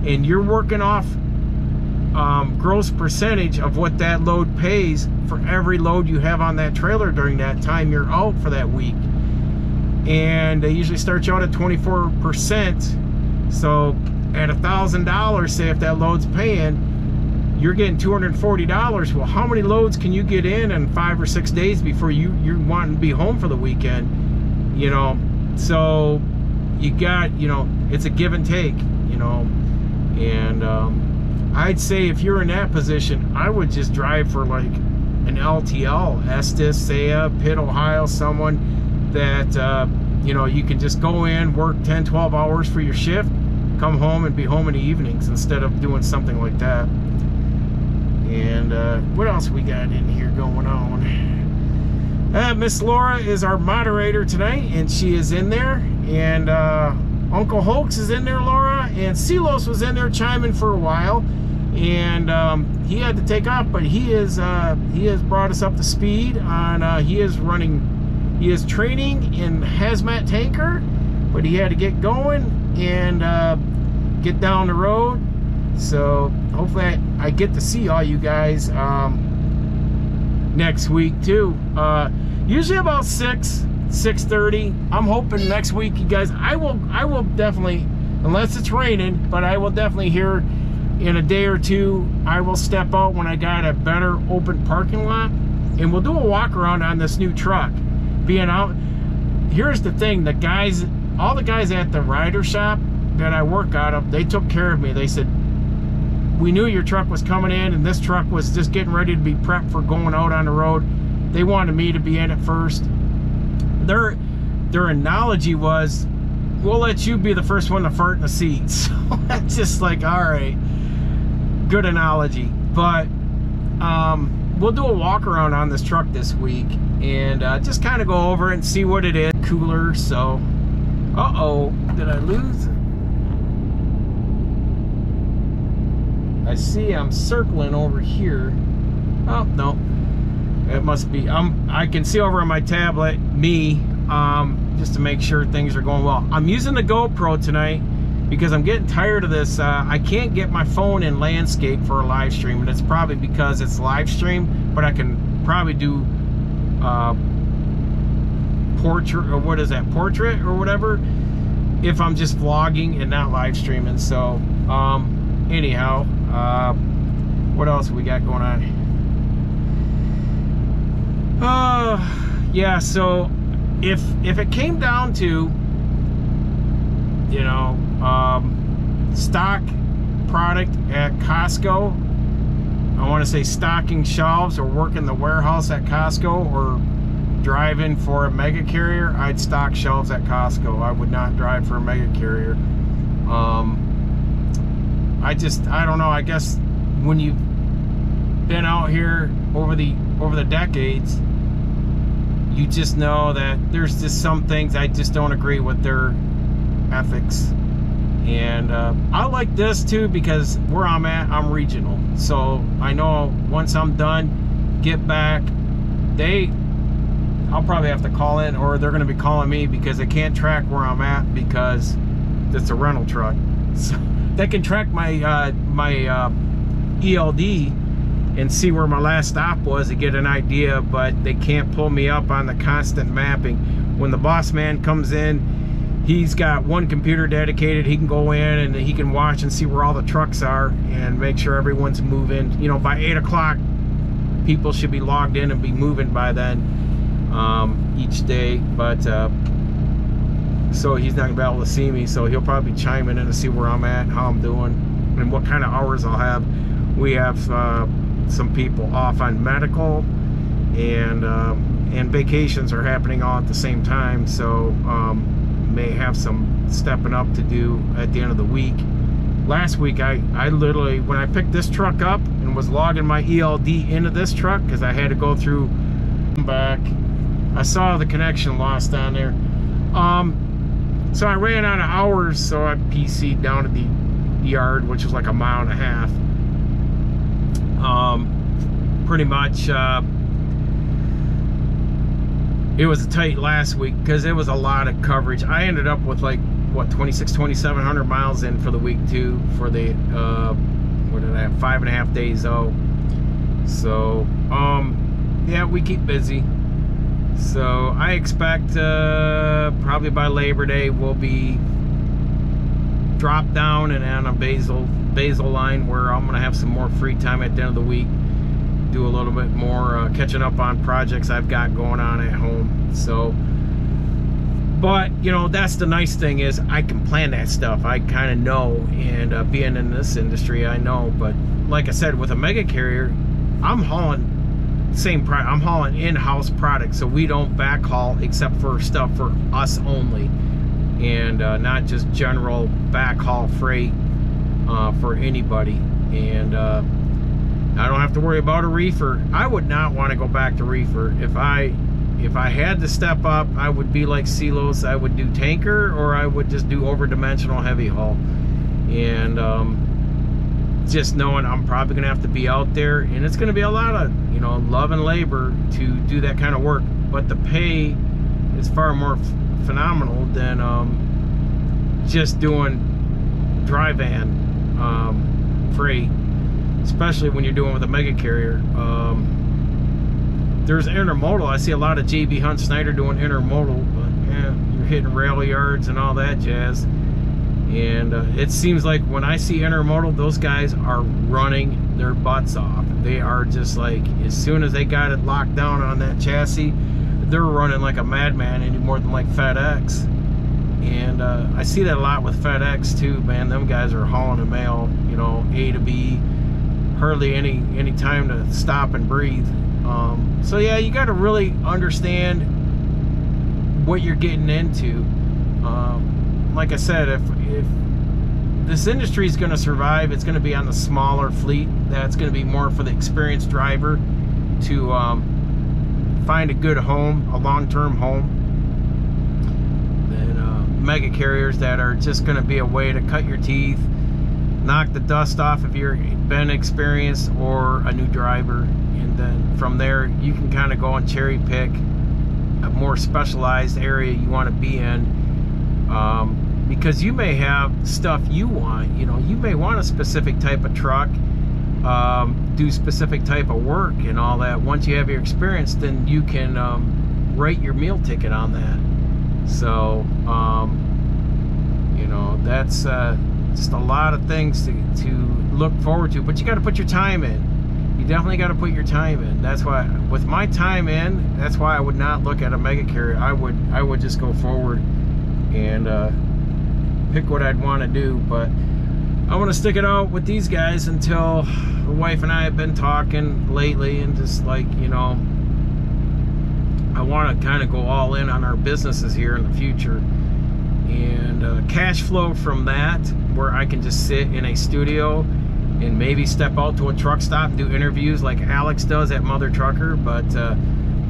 and you're working off gross percentage of what that load pays for every load you have on that trailer during that time you're out for that week. And they usually start you out at 24%. So at $1,000, say if that load's paying, you're getting $240. Well, how many loads can you get in 5 or 6 days before you're wanting to be home for the weekend? You know, so you got, you know, it's a give and take, you know. And I'd say if you're in that position, I would just drive for like an LTL, Estes, S.E.E, Pitt, Ohio, someone that you know, you can just go in, work 10-12 hours for your shift, come home and be home in the evenings instead of doing something like that. And what else we got in here going on? Miss Laura is our moderator tonight, and she is in there. And Uncle Hoax is in there, Laura, and Silos was in there chiming for a while. and he had to take off, but he has brought us up to speed on he is training in hazmat tanker, but he had to get going and get down the road. So hopefully I get to see all you guys next week too. Usually about 6:30. I'm hoping next week, you guys, I will definitely, unless it's raining, but I will definitely hear in a day or two. I will step out when I got a better open parking lot, and we'll do a walk around on this new truck. Being out, here's the thing, all the guys at the rider shop that I work out of, they took care of me. They said, we knew your truck was coming in, and this truck was just getting ready to be prepped for going out on the road. They wanted me to be in it first. Their analogy was, we'll let you be the first one to fart in the seat. So that's just like, all right, good analogy. But we'll do a walk around on this truck this week, and just kind of go over it and see what it is. Cooler. So uh-oh, did I lose? I see I'm circling over here. Oh no, it must be, I can see over on my tablet just to make sure things are going well. I'm using the GoPro tonight because I'm getting tired of this. I can't get my phone in landscape for a live stream, and it's probably because it's live stream, but I can probably do portrait, or what is that, portrait or whatever, if I'm just vlogging and not live streaming. So anyhow, what else we got going on? Yeah, so if it came down to, you know, stock product at Costco, I want to say stocking shelves or working the warehouse at Costco or driving for a MegaCarrier, I'd stock shelves at Costco. I would not drive for a MegaCarrier. I don't know, I guess when you've been out here over the decades, you just know that there's just some things I just don't agree with their ethics. And I like this too, because where I'm at, I'm regional, so I know once I'm done, get back, I'll probably have to call in, or they're going to be calling me, because they can't track where I'm at because it's a rental truck. So they can track my my ELD and see where my last stop was to get an idea, but they can't pull me up on the constant mapping. When the boss man comes in, he's got one computer dedicated. He can go in and he can watch and see where all the trucks are and make sure everyone's moving. You know, by 8 o'clock, people should be logged in and be moving by then, each day. But so he's not gonna be able to see me, so he'll probably chime in to see where I'm at, how I'm doing, and what kind of hours I'll have. We have some people off on medical, and vacations are happening all at the same time, so may have some stepping up to do at the end of the week. Last week, I literally, when I picked this truck up and was logging my ELD into this truck, because I had to go through back, I saw the connection lost on there. So I ran out of hours, so I PC'd down at the yard, which was like a mile and a half. Pretty much, it was tight last week because it was a lot of coverage. I ended up with like, what, 2,700 miles in for the week too, for the what did I have, 5.5 days out. So yeah, we keep busy. So I expect probably by Labor Day we'll be dropped down and on a basal line, where I'm gonna have some more free time at the end of the week, do a little bit more catching up on projects I've got going on at home. So, but you know, that's the nice thing, is I can plan that stuff. I kind of know, and being in this industry, I know. But like I said, with a MegaCarrier, I'm hauling I'm hauling in-house products, so we don't backhaul except for stuff for us only, and not just general backhaul freight for anybody. And I don't have to worry about a reefer. I would not want to go back to reefer. If I had to step up, I would be like Silos. I would do tanker, or I would just do over-dimensional heavy haul. And just knowing I'm probably gonna have to be out there, and it's gonna be a lot of, you know, love and labor to do that kind of work, but the pay is far more phenomenal than just doing dry van freight, especially when you're doing with a mega carrier. There's intermodal. I see a lot of JB Hunt Snyder doing intermodal, but yeah, you're hitting rail yards and all that jazz. And it seems like when I see intermodal, those guys are running their butts off. They are just like, as soon as they got it locked down on that chassis, they're running like a madman, any more than like FedEx. And I see that a lot with FedEx too, man. Them guys are hauling the mail, you know, A to B, hardly any time to stop and breathe. So yeah, you got to really understand what you're getting into. Like I said, if this industry is going to survive, it's going to be on the smaller fleet. That's going to be more for the experienced driver to find a good home, a long-term home. Mega carriers that are just going to be a way to cut your teeth, knock the dust off if you're been experienced or a new driver, and then from there you can kind of go and cherry pick a more specialized area you want to be in, because you may have stuff you want. You know, you may want a specific type of truck, do specific type of work and all that. Once you have your experience, then you can rate your meal ticket on that. So, you know, that's just a lot of things to look forward to, but you got to put your time in. You definitely got to put your time in. That's why, with my time in, that's why I would not look at a mega carrier. I would just go forward and pick what I'd want to do. But I want to stick it out with these guys until the wife and I have been talking lately, and just like, you know, I want to kind of go all in on our businesses here in the future, and cash flow from that, where I can just sit in a studio and maybe step out to a truck stop and do interviews like Alex does at Mother Trucker. But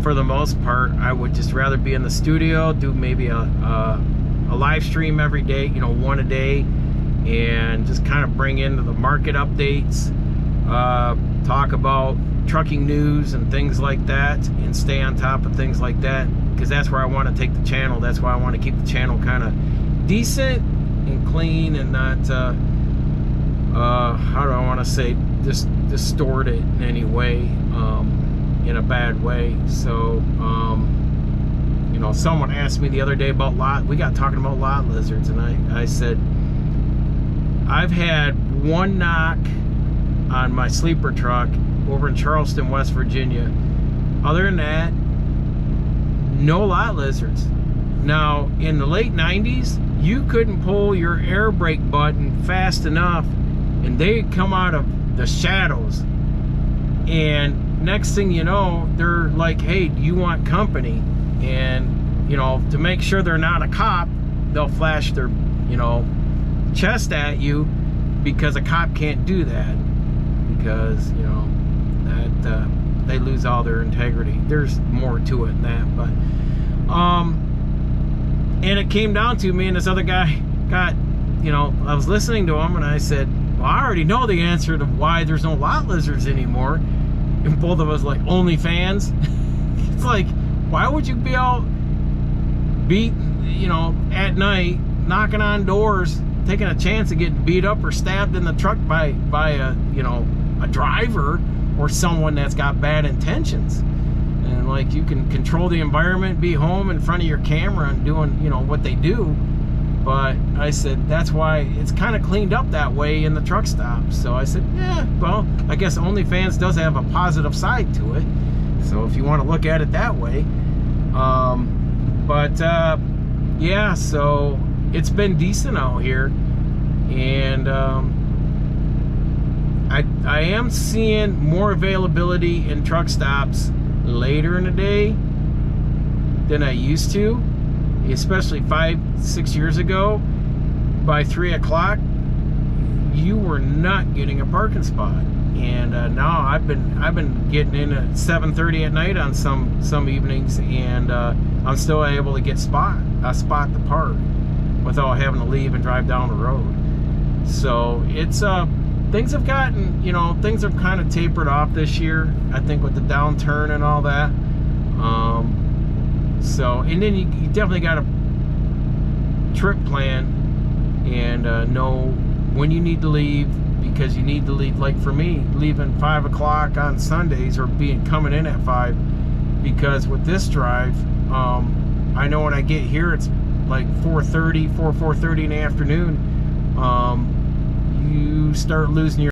for the most part, I would just rather be in the studio, do maybe a live stream every day, you know, one a day, and just kind of bring into the market updates, talk about trucking news and things like that, and stay on top of things like that, because that's where I want to take the channel. That's why I want to keep the channel kind of decent and clean, and not how do I want to say, just distort it in any way, in a bad way. So you know, someone asked me the other day about we got talking about lot lizards, and I said I've had one knock on my sleeper truck over in Charleston, West Virginia. Other than that, no lot lizards. Now, in the late 90s, you couldn't pull your air brake button fast enough, and they'd come out of the shadows. And next thing you know, they're like, hey, do you want company? And, you know, to make sure they're not a cop, they'll flash their, you know, chest at you, because a cop can't do that, because, you know, that they lose all their integrity. There's more to it than that, but and it came down to me and this other guy got, you know, I was listening to him, and I said, well, I already know the answer to why there's no lot lizards anymore. And both of us like, OnlyFans. It's like, why would you be out beat, you know, at night, knocking on doors, taking a chance of getting beat up or stabbed in the truck by a, you know, a driver or someone that's got bad intentions? And like, you can control the environment, be home in front of your camera and doing, you know, what they do. But I said, that's why it's kind of cleaned up that way in the truck stops. So I said, yeah, well, I guess OnlyFans does have a positive side to it. So if you want to look at it that way. Yeah, so it's been decent out here. And I am seeing more availability in truck stops later in the day than I used to, especially 5-6 years ago. By 3 o'clock, you were not getting a parking spot, and now I've been getting in at 7:30 at night on some evenings, and I'm still able to get a spot to park without having to leave and drive down the road. So it's things have gotten, you know, things have kind of tapered off this year, I think, with the downturn and all that. So, and then you definitely got a trip plan and know when you need to leave, because you need to leave. Like for me, leaving 5 o'clock on Sundays, or coming in at 5, because with this drive, I know when I get here it's like 4:30 in the afternoon. You start losing your